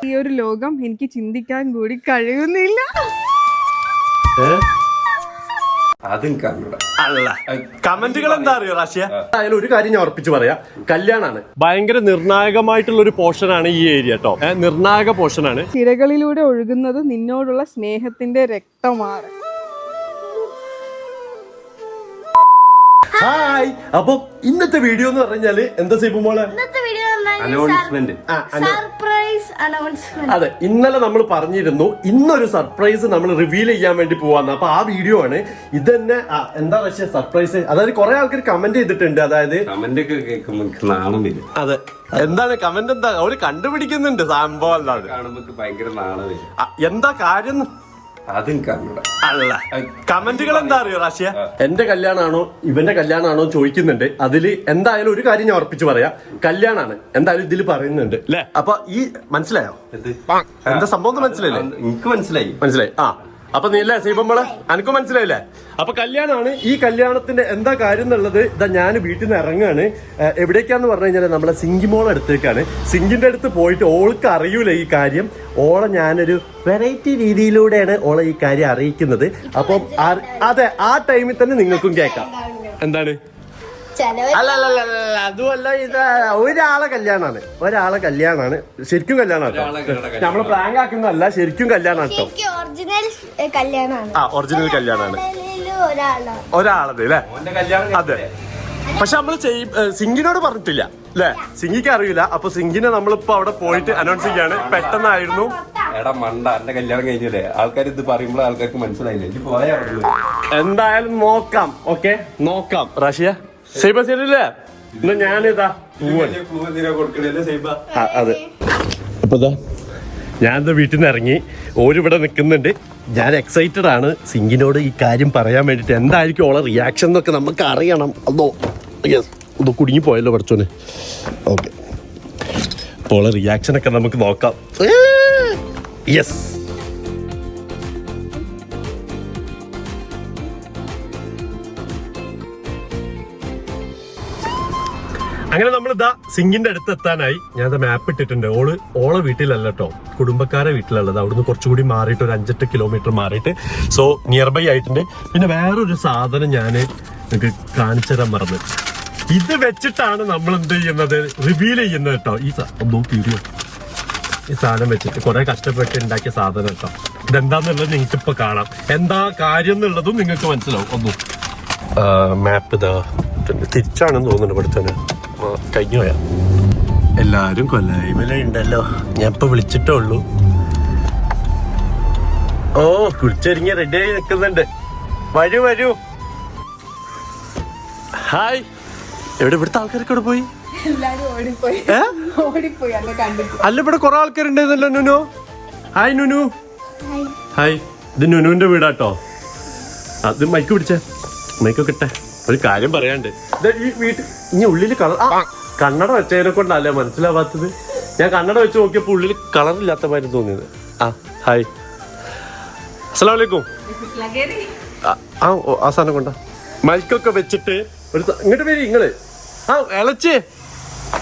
ഈ ഒരു ലോകം എനിക്ക് ചിന്തിക്കാൻ കൂടി കഴിയുന്നില്ല. കമന്റുകൾ എന്താ അറിയോ റാഷ്യ? അതിൽ ഒരു കാര്യം ഞാൻ ഉറപ്പിച്ച് പറയാം, കല്യാണാണ് ഭയങ്കര നിർണായകമായിട്ടുള്ള ഒരു പോർഷനാണ് ഈ ഏരിയ കേട്ടോ. നിർണായക പോർഷനാണ്. സിരകളിലൂടെ ഒഴുകുന്നത് നിന്നോടുള്ള സ്നേഹത്തിന്റെ രക്തമാണ്. ഹായ്. അപ്പൊ ഇന്നത്തെ വീഡിയോ എന്ന് പറഞ്ഞാല് എന്താ സീബു മോളെ? അതെ, ഇന്നലെ നമ്മൾ പറഞ്ഞിരുന്നു ഇന്നൊരു സർപ്രൈസ് നമ്മൾ റിവീൽ ചെയ്യാൻ വേണ്ടി പോവാന്ന്. അപ്പൊ ആ വീഡിയോ ആണ് ഇത് തന്നെ. എന്താ പക്ഷേ സർപ്രൈസ്, അതായത് കുറെ ആൾക്കാർ കമന്റ് ചെയ്തിട്ടുണ്ട്. അതായത് കമന്റ് ഒക്കെ കേൾക്കുമ്പോൾ നാണം വരും. അതെ, എന്താണ് കമന്റ്? എന്താ അവര് കണ്ടുപിടിക്കുന്നുണ്ട് സംഭവം എന്താണ് കാണുമ്പോ ഭയങ്കര നാണം വരും. എന്താ കാര്യം? അല്ല, കമന്റുകൾ എന്താ അറിയോ റാഷ്യ? എന്റെ കല്യാണാണോ ഇവന്റെ കല്യാണാണോ ചോദിക്കുന്നുണ്ട്. അതില് എന്തായാലും ഒരു കാര്യം ഞാൻ ഉറപ്പിച്ച് പറയാം, കല്യാണാണ് എന്തായാലും ഇതിൽ പറയുന്നുണ്ട് അല്ലേ? അപ്പൊ ഈ മനസ്സിലായോ എന്താ സംഭവം? മനസ്സിലായില്ലേ? എനിക്ക് മനസ്സിലായി. അപ്പൊ നീ അല്ലേ സീബമ്മള്, അനക്കും മനസ്സിലായില്ലേ? അപ്പൊ കല്യാണാണ്. ഈ കല്യാണത്തിന്റെ എന്താ കാര്യം എന്നുള്ളത് ഇതാ ഞാൻ വീട്ടിൽ നിന്ന് ഇറങ്ങാണ്. എവിടേക്കാന്ന് പറഞ്ഞു കഴിഞ്ഞാൽ നമ്മളെ സിങ്കിമോളെ അടുത്തേക്കാണ്. സിങ്കിന്റെ അടുത്ത് പോയിട്ട് ഓൾക്ക് അറിയൂല ഈ കാര്യം. ഓളെ ഞാനൊരു വെറൈറ്റി രീതിയിലൂടെയാണ് ഓളെ ഈ കാര്യം അറിയിക്കുന്നത്. അപ്പം അതെ, ആ ടൈമിൽ തന്നെ നിങ്ങൾക്കും കേൾക്കാം. എന്താണ്? അതുമല്ല, ഇത് ഒരാളെ കല്യാണാണ്. ശരിക്കും കല്യാണാണ്. നമ്മള് പ്രാങ്ക് ആക്കുന്നതല്ല, ശരിക്കും കല്യാണാണ് കേട്ടോ. ഒറിജിനൽ കല്യാണാണ്. ഒരാളത് അല്ലേ? അതെ. പക്ഷെ നമ്മള് സിംഗിനോട് പറഞ്ഞിട്ടില്ല അല്ലേ? സിംഗിക്ക് അറിയില്ല. അപ്പൊ സിംഗിനെ നമ്മളിപ്പോ അവിടെ പോയിട്ട് അനൗൺസ് ചെയ്യാണ്. പെട്ടെന്നായിരുന്നു. എടാ മണ്ട, എന്റെ കല്യാണം കഴിഞ്ഞില്ലേ? ആൾക്കാർ ഇത് പറയുമ്പോൾ ആൾക്കാർക്ക് മനസ്സിലായില്ലേ? എന്തായാലും നോക്കാം. ഓക്കെ, നോക്കാം. റാഷ്യ ശരിയല്ലേ? എന്നാ ഞാനിതാ അതെ. അപ്പൊ ഞാനിതാ വീട്ടിൽ നിന്ന് ഇറങ്ങി. ഓരിവിടെ നിൽക്കുന്നുണ്ട്. ഞാൻ എക്സൈറ്റഡ് ആണ് സിംഗിനോട് ഈ കാര്യം പറയാൻ വേണ്ടിട്ട്. എന്തായിരിക്കും ഓളെ റിയാക്ഷൻ എന്നൊക്കെ നമുക്ക് അറിയണം. അതോ യെസ്, ഒന്ന് കുടുങ്ങിപ്പോയല്ലോ പഠിച്ചോന്. ഓക്കെ, അപ്പോൾ ഓളെ റിയാക്ഷനൊക്കെ നമുക്ക് നോക്കാം. യെസ്. അങ്ങനെ നമ്മളിതാ സിംഗിന്റെ അടുത്ത് എത്താനായി. ഞാൻ മാപ്പ് ഇട്ടിട്ടുണ്ട്. ഓളെ വീട്ടിലല്ല കേട്ടോ, കുടുംബക്കാരെ വീട്ടിലുള്ളത്. അവിടുന്ന് കുറച്ചുകൂടി മാറിയിട്ട് ഒരു 5-8 കിലോമീറ്റർ മാറിയിട്ട്. സോ നിയർ ബൈ ആയിട്ടുണ്ട്. പിന്നെ വേറൊരു സാധനം ഞാൻ നിങ്ങൾക്ക് കാണിച്ചു തരാൻ മറന്നു. ഇത് വെച്ചിട്ടാണ് നമ്മൾ എന്ത് ചെയ്യുന്നത്, റിവീൽ ചെയ്യുന്നത് കേട്ടോ. ഈ സാധനം വെച്ചിട്ട് കുറെ കഷ്ടപ്പെട്ട് ഉണ്ടാക്കിയ സാധനം കേട്ടോ. ഇതെന്താന്നുള്ളത് നിങ്ങൾക്ക് ഇപ്പൊ കാണാം. എന്താ കാര്യം എന്നുള്ളതും നിങ്ങൾക്ക് മനസ്സിലാവും. ഒന്നും മാപ്പ് ഇതാ തിരിച്ചാണെന്ന് തോന്നുന്നുണ്ട് പഠിച്ചോന്. കഴിഞ്ഞു പോയാ എല്ലാരും കൊല്ലായ്മല ഉണ്ടല്ലോ. ഞാൻ ഇപ്പൊ വിളിച്ചിട്ടേ ഉള്ളൂ. ഓ, കുളിച്ചൊരുങ്ങി റെഡിയായി നിൽക്കുന്നുണ്ട്. വരൂ. ഹായ്. ഇവിടുത്തെ ആൾക്കാരൊക്കെ ഇവിടെ പോയി? അല്ല, ഇവിടെ കുറെ ആൾക്കാരുണ്ടായിരുന്നല്ലോ. നുനു, ഹായ്. നുനു, ഹായ്. ഇത് നുനുവിന്റെ വീടാട്ടോ. അത് മൈക്ക് പിടിച്ചേ, മൈക്കൊക്കെ ഇട്ടെ. ഒരു കാര്യം പറയാണ്ട്. ഈ വീട്ടിൽ ഇനി ഉള്ളില് കണ്ണട വെച്ചതിനെ കൊണ്ടല്ലേ മനസ്സിലാവാത്തത്. ഞാൻ കണ്ണട വെച്ച് നോക്കിയപ്പോ ഉള്ളിൽ കളറില്ലാത്ത മാതിരി തോന്നിയത്. ഹായ്, അസ്സലാമു അലൈക്കും. ആ സാധനം കൊണ്ട മൈക്കൊക്കെ വെച്ചിട്ട് ഒരു ഇങ്ങോട്ട് വരി നിങ്ങള്.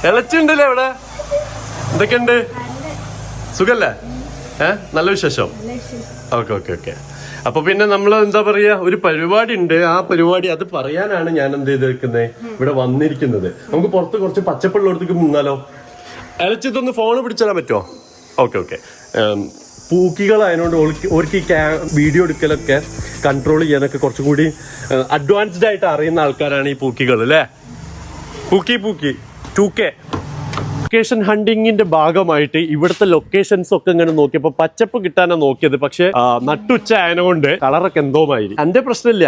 ഇളച്ചുണ്ടല്ലേ ഇവിടെ? എന്തൊക്കെയുണ്ട്? സുഖല്ലേ? നല്ല വിശേഷം. ഓക്കെ. അപ്പൊ പിന്നെ നമ്മൾ എന്താ പറയാ, ഒരു പരിപാടി ഉണ്ട്. ആ പരിപാടി അത് പറയാനാണ് ഞാൻ എന്ത് ചെയ്തിരിക്കുന്നത്, ഇവിടെ വന്നിരിക്കുന്നത്. നമുക്ക് പുറത്ത് കുറച്ച് പച്ചപ്പുള്ളടത്തേക്ക് നിന്നാലോ? ഇളച്ചിതൊന്ന് ഫോണ് പിടിച്ചാൽ പറ്റുമോ? ഓക്കെ. പൂക്കികളായതുകൊണ്ട് ഓർക്ക് ഈ വീഡിയോ എടുക്കലൊക്കെ കൺട്രോൾ ചെയ്യാനൊക്കെ കുറച്ചും കൂടി അഡ്വാൻസ്ഡ് ആയിട്ട് അറിയുന്ന ആൾക്കാരാണ് ഈ പൂക്കികൾ അല്ലേ? പൂക്കി 2K ലൊക്കേഷൻ ഹണ്ടിങ്ങിന്റെ ഭാഗമായിട്ട് ഇവിടുത്തെ ലൊക്കേഷൻസ് ഒക്കെ ഇങ്ങനെ നോക്കിയപ്പോ പച്ചപ്പ് കിട്ടാനാണ് നോക്കിയത്. പക്ഷെ നട്ടുച്ച ആയതുകൊണ്ട് കളറൊക്കെ എന്തോമായിരി. എന്റെ പ്രശ്നമില്ല,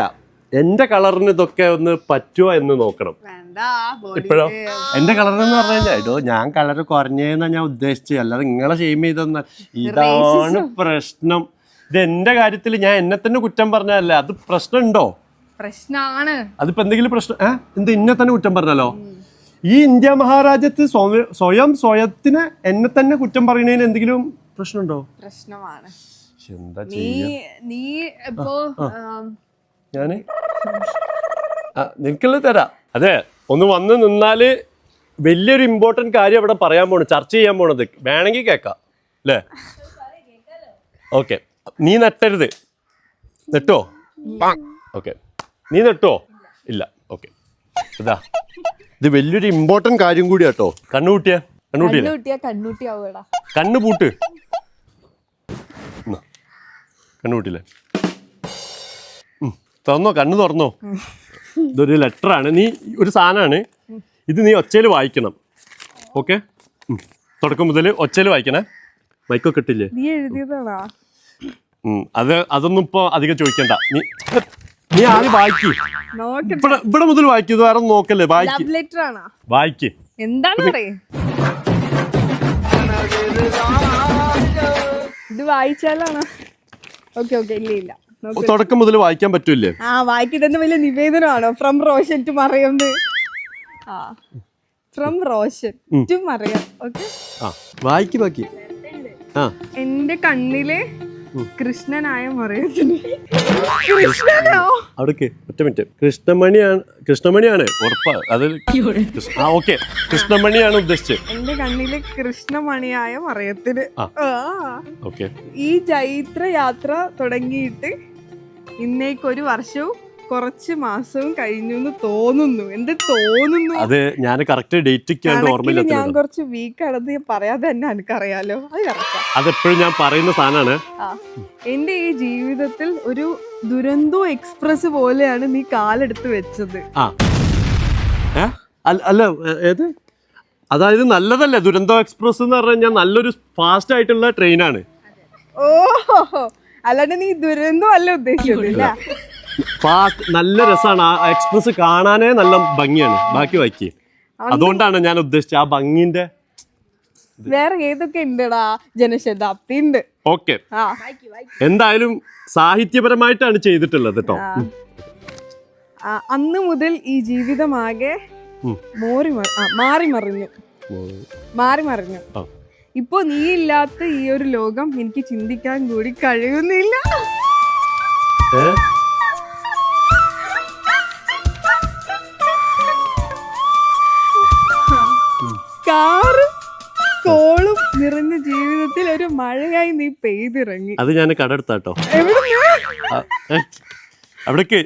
എന്റെ കളറിന് ഇതൊക്കെ ഒന്ന് പറ്റുമോ എന്ന് നോക്കണം. ഇപ്പോഴോ എന്റെ കളറെന്ന് പറഞ്ഞു കഴിഞ്ഞാൽ ഞാൻ കളർ കുറഞ്ഞേന്നാ ഞാൻ ഉദ്ദേശിച്ചത്, അല്ലാതെ നിങ്ങളെ ഷെയിം ചെയ്തൊന്നും. ഇതാണ് പ്രശ്നം. ഇത് എന്റെ കാര്യത്തിൽ ഞാൻ എന്നെ തന്നെ കുറ്റം പറഞ്ഞതല്ല. അത് പ്രശ്നമുണ്ടോ? പ്രശ്നമാണ്. അതിപ്പോ എന്തെങ്കിലും പ്രശ്നം എന്ത് എന്നെ തന്നെ കുറ്റം പറഞ്ഞല്ലോ? ഈ ഇന്ത്യ മഹാരാജ്യത്ത് സ്വയത്തിന് എന്നെ തന്നെ കുറ്റം പറയുന്നതിന് എന്തെങ്കിലും പ്രശ്നമുണ്ടോ? പ്രശ്നമാണ്. എന്താ നീ ഇപ്പോ ഞാന് നിനക്കുള്ളത് തരാം. അതെ, ഒന്ന് വന്ന് നിന്നാല് വലിയൊരു ഇമ്പോർട്ടന്റ് കാര്യം അവിടെ പറയാൻ പോണു, ചർച്ച ചെയ്യാൻ പോണത്. വേണമെങ്കിൽ കേൾക്കാം അല്ലേ? ഓക്കെ. നീ നെട്ടരുത്. നെട്ടോ? ഓക്കെ. നീ നെട്ടോ? ഇല്ല. ഓക്കെ. ഇതാ, ഇത് വലിയൊരു ഇമ്പോർട്ടന്റ് കാര്യം കൂടി കേട്ടോ. കണ്ണുകൂട്ടിയ കണ്ണൂട്ടിയാവൂടാ. കണ്ണ് പൂട്ട്. കണ്ണുകൂട്ടില്ലേ? തുറന്നോ, കണ്ണ് തുറന്നോ. ഇതൊരു ലെറ്ററാണ്. നീ ഒരു സാധനമാണ് ഇത്, നീ ഒച്ചയിൽ വായിക്കണം. ഓക്കെ? തുടക്കം മുതൽ ഒച്ചയിൽ വായിക്കണേ. മൈക്കൊക്കെ ഇട്ടില്ലേ? നീ എഴുതിയതാണോ? അതൊന്നും ഇപ്പൊ അധികം ചോദിക്കണ്ട. നീ ആദ്യം വായിക്ക്. ഇവിടെ മുതൽ വായിക്കും. ഇത് വേറെ നോക്കല്ലേ? വായിക്ക്. എന്താണ് ഇത് വായിച്ചാലാണോ? Okay okay. ഇല്ല തുടക്കം മുതൽ വായിക്കാൻ പറ്റൂല്ലേ? ആ, വായിക്കുന്നത് വലിയ നിവേദനമാണോ? From Roshan to Mariyam. From Roshan to Mariyam. Okay, വായിക്ക് ബാക്കി. എന്റെ കണ്ണിലെ കൃഷ്ണനായ മറിയത്തിന്. കൃഷ്ണനോ? അവിടേക്ക് ഒറ്റ മിനിറ്റ്. കൃഷ്ണമണിയാണ് ഉറപ്പാ. അത് ഓക്കെ, കൃഷ്ണമണിയാണ് ഉദ്ദേശിച്ചത്. എന്റെ കണ്ണിലെ കൃഷ്ണമണിയായ മറിയത്തിന്. ഓക്കെ. ഈ ചൈത്ര യാത്ര തുടങ്ങിയിട്ട് ഇന്നേക്കൊരു വർഷവും കുറച്ച് മാസവും കഴിഞ്ഞു എന്ന് തോന്നുന്നു. എന്ത് തോന്നുന്നു? അത് ഞാൻ കറക്റ്റ് ഡേറ്റ് ഓർമ്മയില്ല. ഞാൻ കുറച്ച് വീക്ക് ആണെന്ന് പറയാതെ തന്നെ എനിക്കറിയാലോ. അത് കറക്റ്റാ. അതെപ്പോഴും ഞാൻ പറയുന്ന സാധനമാണ്. എന്റെ ഈ ജീവിതത്തിൽ ഒരു ദുരന്തോ എക്സ്പ്രസ് പോലെയാണ് നീ കാലെടുത്ത് വെച്ചത്. അല്ല, ഏത്? അതായത് നല്ലതല്ലേ ദുരന്തോ എക്സ്പ്രസ് എന്ന് പറഞ്ഞു കഴിഞ്ഞാൽ? നല്ലൊരു ഫാസ്റ്റ് ആയിട്ടുള്ള ട്രെയിനാണ്. ഓഹോ, അല്ലാണ്ട് നീ ദുരന്തം അല്ല ഉദ്ദേശിച്ചില്ല. ഫാസ്റ്റ്, നല്ല രസമാണ്. ആ എക്സ്പ്രസ് കാണാനേ നല്ല ഭംഗിയാണ്. ബാക്കി വായിക്ക്. അതുകൊണ്ടാണ് ഞാൻ ഉദ്ദേശിച്ചത് ആ ഭംഗിന്റെ. വേറെ ഏതൊക്കെ ഉണ്ടടാ? ജനശതാബ്ദി ഉണ്ട്. ഓക്കെ, എന്തായാലും സാഹിത്യപരമായിട്ടാണ് ചെയ്തിട്ടുള്ളത് കേട്ടോ. അന്ന് മുതൽ ഈ ജീവിതമാകെ മാറി മറിഞ്ഞു. ഇപ്പൊ നീ ഇല്ലാത്ത ഈ ഒരു ലോകം എനിക്ക് ചിന്തിക്കാൻ കൂടി കഴിയുന്നില്ല. കാറും കോളും നിറഞ്ഞ ജീവിതത്തിൽ ഒരു മഴയായി നീ പെയ്തിറങ്ങി. അത് ഞാൻ കടെടുത്താട്ടോ. അവിടേക്ക്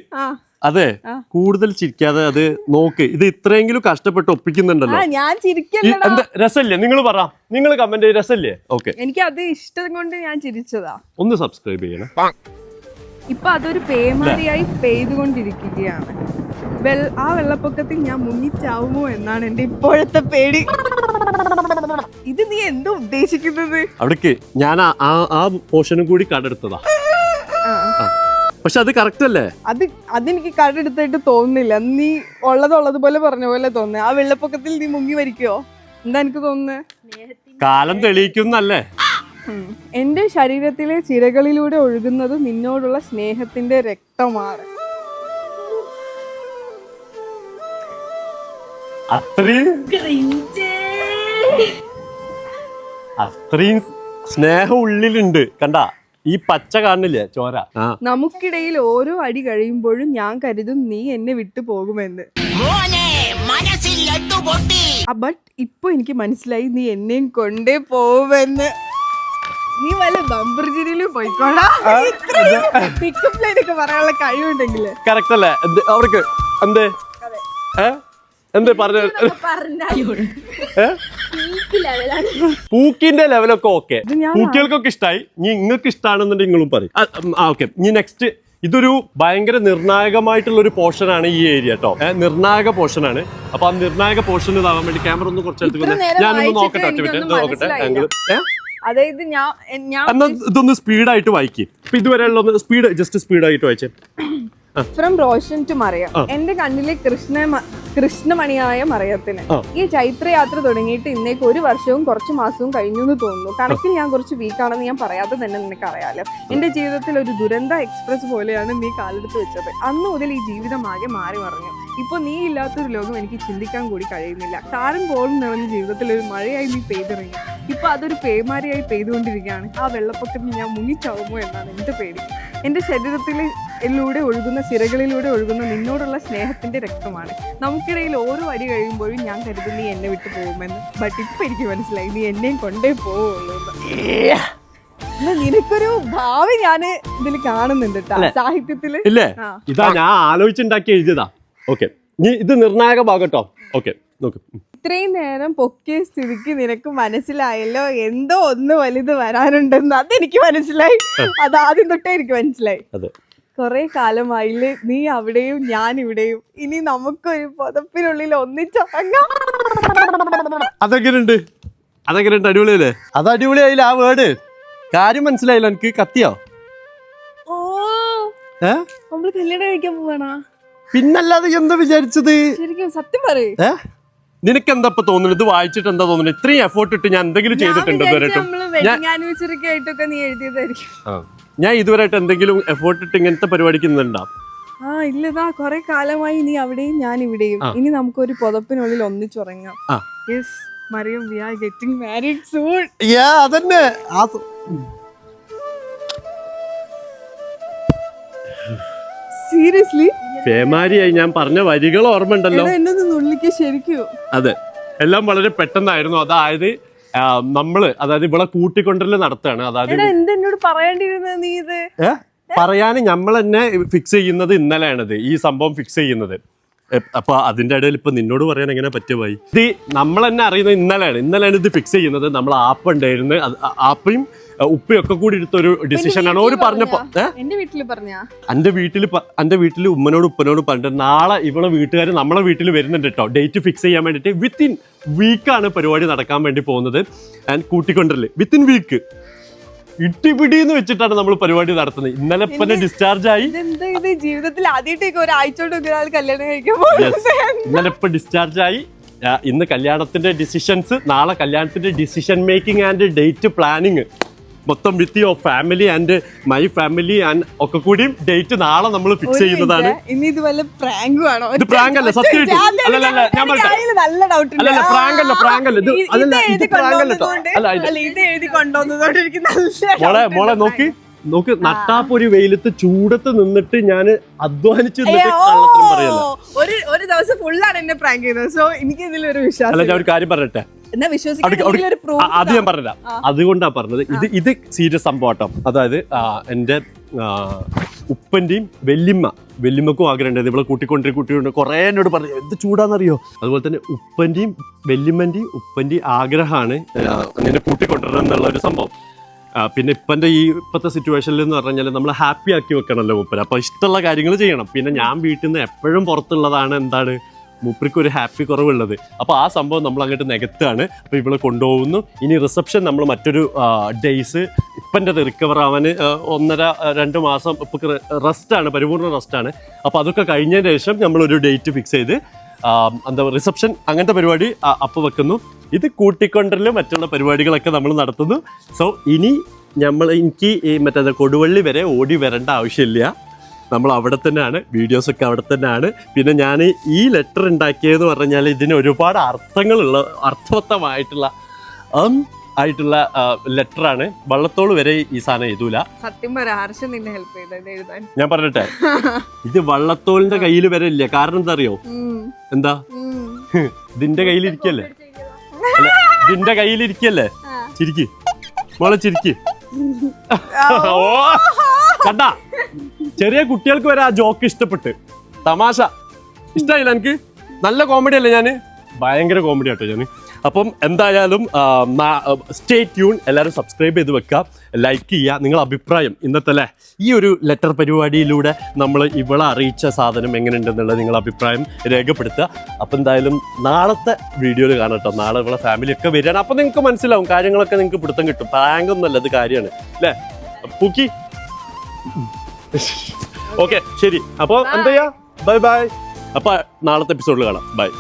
അതെ, കൂടുതൽ ചിരിക്കാതെ അത് നോക്ക്. ഇത് ഇത്രയെങ്കിലും കഷ്ടപ്പെട്ട് ഒപ്പിക്കുന്നുണ്ടല്ലോ. ഞാൻ ചിരിക്കല്ല. രസല്ലേ? നിങ്ങൾ പറ, നിങ്ങൾ കമന്റ് രസല്ലേ? ഓക്കെ, എനിക്ക് അത് ഇഷ്ടം കൊണ്ട് ഞാൻ ചിരിച്ചതാ. ഒന്ന് സബ്സ്ക്രൈബ് ചെയ്യണം. ഇപ്പൊ അതൊരു പേമാരിയായി പെയ്തുകൊണ്ടിരിക്കുകയാണ്. ആ വെള്ളപ്പൊക്കത്തിൽ ഞാൻ മുങ്ങിച്ചാവുമോ എന്നാണ് എന്റെ ഇപ്പോഴത്തെ പേടി. ഇത് നീ എന്താ ഉദ്ദേശിക്കുന്നത്? അവിടേക്ക് ഞാൻ ആ പോർഷനും കൂടി കടെടുത്തതാ. പക്ഷെ അത് കറക്റ്റ് അല്ലേ? അതെനിക്ക് കടെടുത്തായിട്ട് തോന്നുന്നില്ല. നീ ഉള്ളതുപോലെ പറഞ്ഞ പോലെ തോന്നുന്നു. ആ വെള്ളപ്പൊക്കത്തിൽ നീ മുങ്ങി മരിക്കോ? എന്താ എനിക്ക് തോന്നുന്നത്? കാലം തെളിയിക്കുന്നല്ലേ? എന്റെ ശരീരത്തിലെ ചിരകളിലൂടെ ഒഴുകുന്നത് നിന്നോടുള്ള സ്നേഹത്തിന്റെ രക്തമാണ്. അത്രയും സ്നേഹം ഉള്ളിലുണ്ട്. കണ്ട ഈ പച്ച കാണില്ലേ ചോര? നമുക്കിടയിൽ ഓരോ അടി കഴിയുമ്പോഴും ഞാൻ കരുതും നീ എന്നെ വിട്ടു പോകുമെന്ന്. ബട്ട് ഇപ്പൊ എനിക്ക് മനസ്സിലായി നീ എന്നെയും കൊണ്ടേ പോവുമെന്ന്. നീ വല്ല ബംബർജിനിലും പോയിക്കോടാ. പിക്കപ്പ് ലൈനൊക്കെ പറയാനുള്ള കഴിവുണ്ടെങ്കില്. കറക്റ്റ് അല്ലേ? അവർക്ക് എന്തേ എന്തേ പറഞ്ഞ പൂക്കിന്റെ ലെവലൊക്കെ ഓക്കെ. പൂക്കികൾക്കൊക്കെ ഇഷ്ടമായി. നീ നിങ്ങൾക്ക് ഇഷ്ടമാണെന്നുണ്ടെങ്കിൽ നിങ്ങളും പറയും. ഓക്കെ, ഇനി നെക്സ്റ്റ്. ഇതൊരു ഭയങ്കര നിർണായകമായിട്ടുള്ള ഒരു പോർഷനാണ് ഈ ഏരിയ കേട്ടോ. നിർണായക പോർഷനാണ്. അപ്പൊ ആ നിർണായക പോർഷൻ ഇതാവാൻ വേണ്ടി ക്യാമറ ഒന്ന് കുറച്ച് ഞാനൊന്ന് നോക്കട്ടെ. നോക്കട്ടെ. അതായത് ഇതൊന്ന് സ്പീഡായിട്ട് വായിക്കും. ഇപ്പൊ ഇതുവരെയുള്ള സ്പീഡായിട്ട് വായിച്ചേ. From Roshan to Mariyam. എന്റെ കണ്ണിലെ കൃഷ്ണമണിയായ മറിയത്തിന്. ഈ ചൈത്രയാത്ര തുടങ്ങിയിട്ട് ഇന്നേക്ക് ഒരു വർഷവും കുറച്ച് മാസവും കഴിഞ്ഞു എന്ന് തോന്നുന്നു. കണക്കിൽ ഞാൻ കുറച്ച് വീക്കാണെന്ന് ഞാൻ പറയാതെ തന്നെ നിനക്ക് അറിയാലോ. എന്റെ ജീവിതത്തിൽ ഒരു ദുരന്ത എക്സ്പ്രസ് പോലെയാണ് നീ കാലെടുത്ത് വെച്ചത്. അന്ന് മുതൽ ഈ ജീവിതമാകെ മാറി മറിഞ്ഞു. ഇപ്പൊ നീ ഇല്ലാത്തൊരു ലോകം എനിക്ക് ചിന്തിക്കാൻ കൂടി കഴിയുന്നില്ല. കാറും കോളും നിറഞ്ഞ ജീവിതത്തിൽ ഒരു മഴയായി നീ പെയ്തിറങ്ങി. ഇപ്പൊ അതൊരു പേമാരിയായി പെയ്തുകൊണ്ടിരിക്കുകയാണ്. ആ വെള്ളപ്പൊക്കത്തിൽ ഞാൻ മുങ്ങിച്ചാവുമോ എന്നാണ് എന്റെ പേടി. എന്റെ ശരീരത്തിലെ ിലൂടെ ഒഴുകുന്ന സിരകളിലൂടെ ഒഴുകുന്ന നിന്നോടുള്ള സ്നേഹത്തിന്റെ രക്തമാണ്. നമുക്കിടയിൽ ഓരോ അടി കഴിയുമ്പോഴും ഞാൻ കരുതും നീ എന്നെ വിട്ടു പോകുമെന്ന്. ബട്ട് ഇപ്പൊ എനിക്ക് മനസ്സിലായി നീ എന്നെയും കൊണ്ടേ പോവുള്ളൂ. നിനക്കൊരു ഭാവി ഞാന് ഇതിൽ കാണുന്നുണ്ട് ട്ടോ, സാഹിത്യത്തില്. ഇല്ലേ, ഇതാ ഞാൻ ആലോചിച്ചുണ്ടാക്കി എഴുതിയതാ. ഓക്കെ, നീ ഇത് നിർണായക ഭാഗട്ടോ. ഓക്കെ, നോക്ക്. ഇത്രയും നേരം പൊക്കിയ സ്ഥിതിക്ക് നിനക്ക് മനസ്സിലായല്ലോ എന്തോ ഒന്ന് വലുത് വരാനുണ്ടെന്ന്. അതെനിക്ക് മനസ്സിലായി, അത് ആദ്യം തൊട്ടേ എനിക്ക് മനസ്സിലായി. കുറെ കാലമായില്ലേ നീ അവിടെയും ഞാൻ ഇവിടെയും, ഇനി നമുക്കൊരു പുതപ്പിനുള്ളിൽ ഒന്നിച്ചുറങ്ങാം. അതെങ്ങനെയുണ്ട്? അടിപൊളിയല്ലേ? അത് അടിപൊളിയായില്ല. ആ വേർഡ് കാര്യം മനസ്സിലായില്ല എനിക്ക്. കത്തിയോ? ഓ, നമ്മള് കല്യാണം കഴിക്കാൻ പോവാണോ? പിന്നല്ലാതെ എന്താ വിചാരിച്ചത്? ശരിക്കും സത്യം പറയേ, നിനക്ക് എന്താ ഇപ്പൊ തോന്നുന്നത്? ഇത് വായിച്ചിട്ട് എന്താ തോന്നുന്നത്? ഇത്രയും എഫോർട്ട് ഇട്ട് ഞാൻ എന്തെങ്കിലും ചെയ്തിട്ടുണ്ടോ ഇതുവരെയായിട്ടും? ഞാൻ ഇതുവരെയായിട്ട് എന്തെങ്കിലും എഫോർട്ട് ഇട്ട് ഇങ്ങനത്തെ പരിപാടിക്ക് നിന്നുണ്ടോ? ഇല്ലതാ, കൊറേ കാലമായി നീ അവിടെയും ഞാൻ ഇവിടെയും, ഇനി നമുക്കൊരു പുതപ്പിനുള്ളിൽ ഒന്നിച്ചുറങ്ങാം. Yes Mariyam, we are getting married soon. അതന്നെ. സീരിയസ്ലി പേമാരിയായി. ഞാൻ പറഞ്ഞ വരികൾ ഓർമ്മ ഉണ്ടല്ലോ? ശരിക്കും അതെ, എല്ലാം വളരെ പെട്ടെന്നായിരുന്നു. അതായത് അതായത് ഇവിടെ കൂട്ടിക്കൊണ്ടല് നടത്തുകയാണ്. അതായത് എന്നോട് പറയേണ്ടിയിരുന്നത് നീ ഇത് പറയാന് നമ്മൾ തന്നെ ഫിക്സ് ചെയ്യുന്നത് ഇന്നലെയാണിത്, ഈ സംഭവം ഫിക്സ് ചെയ്യുന്നത്. അപ്പൊ അതിന്റെ ഇടയിൽ ഇപ്പൊ നിന്നോട് പറയാൻ എങ്ങനെ പറ്റുമായി? ഇത് നമ്മൾ തന്നെ അറിയുന്നത് ഇന്നലെയാണ് ഇത് ഫിക്സ് ചെയ്യുന്നത്. നമ്മൾ ആപ്പ് ഉണ്ടായിരുന്നു, ആപ്പയും ഉപ്പയൊക്കെ കൂടി എടുത്തൊരു ഡിസിഷനാണ്. ഒരു പറഞ്ഞപ്പോ എന്റെ വീട്ടില് ഉമ്മനോട് ഉപ്പനോട് പറഞ്ഞിട്ട് നാളെ ഇവളെ വീട്ടുകാർ നമ്മളെ വീട്ടിൽ വരുന്നുണ്ട് കേട്ടോ, ഡേറ്റ് ഫിക്സ് ചെയ്യാൻ വേണ്ടിട്ട്. വിത്തിൻ വീക്കാണ് പരിപാടി നടക്കാൻ വേണ്ടി പോകുന്നത്. ആൻഡ് കൂട്ടിക്കൊണ്ടല്ലേ വിത്തിൻ വീക്ക് ഇട്ടിപിടിന്ന് വെച്ചിട്ടാണ് നമ്മൾ പരിപാടി നടത്തുന്നത്. ഇന്നലെ ഇപ്പന്നെ ഡിസ്ചാർജ് ആയി. ജീവിതത്തിൽ ആദ്യമായിട്ട് ഒരാഴ്ചയോട് കല്യാണം കഴിക്കാൻ ഇന്നലെ ഇപ്പൊ ഡിസ്ചാർജ് ആയി. ഇന്ന് കല്യാണത്തിന്റെ ഡിസിഷൻസ്, നാളെ കല്യാണത്തിന്റെ decision making and date planning മൊത്തം with your family and my family and ഒക്കെ കൂടി ഡേറ്റ് നാളെ നമ്മൾ ഫിക്സ് ചെയ്യുന്നതാണ്. ഇത് വല്ല പ്രാങ്കും ആണോ? ഇത് പ്രാങ്ക് അല്ല, സത്യമായിട്ടും. അല്ലല്ല, ഞാൻ അല്ലല്ല, പ്രാങ്ക് അല്ല, ഇത് അല്ലല്ല, ഇത് പ്രാങ്ക് അല്ല കേട്ടോ. അല്ല, മോളെ നോക്ക്, നട്ടാപ്പൊരു വെയിലത്ത് ചൂടത്ത് നിന്നിട്ട് ഞാൻ അധ്വാനിച്ചു കള്ളത്തരം പറയല്ല. ഒരു ദിവസം ഫുള്ളാണ് എന്നെ പ്രാങ്ക് ചെയ്തത്. സോ എനിക്ക് ഇതിലൊരു വിശ്വാസം. അല്ല, ഞാൻ ഒരു കാര്യം പറയട്ടെ, അത് ഞാൻ പറഞ്ഞില്ല, അതുകൊണ്ടാ പറഞ്ഞത്. ഇത് സീരിയസ് സംഭവം. അതായത് എൻ്റെ ഉപ്പന്റെയും വെല്ലിമ്മക്കും ആഗ്രഹം ഉണ്ടായത് ഇവിടെ കൂട്ടിക്കൊണ്ട് കുറേ എന്നോട് പറഞ്ഞു എന്ത് ചൂടാന്നറിയോ. അതുപോലെ തന്നെ ഉപ്പന്റെയും വെല്ലിമ്മന്റെയും ഉപ്പന്റെയും ആഗ്രഹമാണ് നിന്നെ കൂട്ടിക്കൊണ്ടുവരണം എന്നുള്ള ഒരു സംഭവം. പിന്നെ ഇപ്പോഴത്തെ സിറ്റുവേഷനിൽ എന്ന് പറഞ്ഞാൽ നമ്മൾ ഹാപ്പി ആക്കി വെക്കണമല്ലോ മൂപ്പര്. അപ്പോൾ ഇഷ്ടമുള്ള കാര്യങ്ങൾ ചെയ്യണം. പിന്നെ ഞാൻ വീട്ടിൽ നിന്ന് എപ്പോഴും പുറത്തുള്ളതാണ് എന്താണ് മൂപ്പർക്ക് ഒരു ഹാപ്പി കുറവുള്ളത്. അപ്പോൾ ആ സംഭവം നമ്മൾ അങ്ങോട്ട് നികത്താണ്. അപ്പോൾ ഇവിടെ കൊണ്ടുപോകുന്നു. ഇനി റിസപ്ഷൻ നമ്മൾ മറ്റൊരു ഡേയ്സ് ഇപ്പൻ്റെ റിക്കവർ ആവാൻ 1.5-2 മാസം ഇപ്പോൾ റെസ്റ്റാണ്, പരിപൂർണ്ണ റെസ്റ്റാണ്. അപ്പോൾ അതൊക്കെ കഴിഞ്ഞതിന് ശേഷം നമ്മളൊരു ഡേറ്റ് ഫിക്സ് ചെയ്ത് റിസപ്ഷൻ അങ്ങനത്തെ പരിപാടി അപ്പോൾ വെക്കുന്നു. ഇത് കൂട്ടിക്കൊണ്ടല് മറ്റുള്ള പരിപാടികളൊക്കെ നമ്മൾ നടത്തുന്നു. സോ ഇനി എനിക്ക് ഈ കൊടുവള്ളി വരെ ഓടി വരേണ്ട ആവശ്യമില്ല. നമ്മൾ അവിടെ തന്നെയാണ്, വീഡിയോസൊക്കെ അവിടെ തന്നെയാണ്. പിന്നെ ഞാൻ ഈ ലെറ്റർ ഉണ്ടാക്കിയതെന്ന് പറഞ്ഞാൽ ഇതിന് ഒരുപാട് അർത്ഥവത്തമായിട്ടുള്ള ലെറ്ററാണ്. വള്ളത്തോൾ വരെ ഈ സാധനം എഴുതൂല. ഞാൻ പറഞ്ഞിട്ടെ, ഇത് വള്ളത്തോളിന്റെ കയ്യിൽ വരെ ഇല്ല. കാരണം എന്താ അറിയോ? എന്താ, ഇതിന്റെ കയ്യിലിരിക്കല്ലേ, ഇതിന്റെ കയ്യിലിരിക്കല്ലേ. ചിരിക്ക് മോളെ, ചിരിക്ക്. ഓ കണ്ടാ, ചെറിയ കുട്ടികൾക്ക് വരെ ആ ജോക്ക് ഇഷ്ടപ്പെട്ട്. തമാശ ഇഷ്ടമായില്ല എനിക്ക്? നല്ല കോമഡി അല്ലേ? ഞാൻ ഭയങ്കര കോമഡി ആട്ടോ ഞാൻ. അപ്പം എന്തായാലും സ്റ്റേ ട്യൂൺ. എല്ലാവരും സബ്സ്ക്രൈബ് ചെയ്ത് വെക്കുക, ലൈക്ക് ചെയ്യുക. നിങ്ങളുടെ അഭിപ്രായം ഇന്നത്തെ ഈ ഒരു ലെറ്റർ പരിപാടിയിലൂടെ നമ്മൾ ഇവളെ അറിയിച്ച സാധനം എങ്ങനെയുണ്ടെന്നുള്ളത് നിങ്ങളുടെ അഭിപ്രായം രേഖപ്പെടുത്തുക. അപ്പം എന്തായാലും നാളത്തെ വീഡിയോയിൽ കാണാം കേട്ടോ. നാളെ ഇവിടെ ഫാമിലിയൊക്കെ വരികയാണ്. അപ്പം നിങ്ങൾക്ക് മനസ്സിലാവും, കാര്യങ്ങളൊക്കെ നിങ്ങൾക്ക് പിടുത്തം കിട്ടും. പ്രാങ്കൊന്നുമല്ല, ഇത് കാര്യമാണ് അല്ലേ പൂക്കി? ഓക്കെ, ശരി. അപ്പോൾ എന്താ ചെയ്യാ, ബൈ ബൈ. അപ്പോൾ നാളത്തെ എപ്പിസോഡിൽ കാണാം. ബൈ.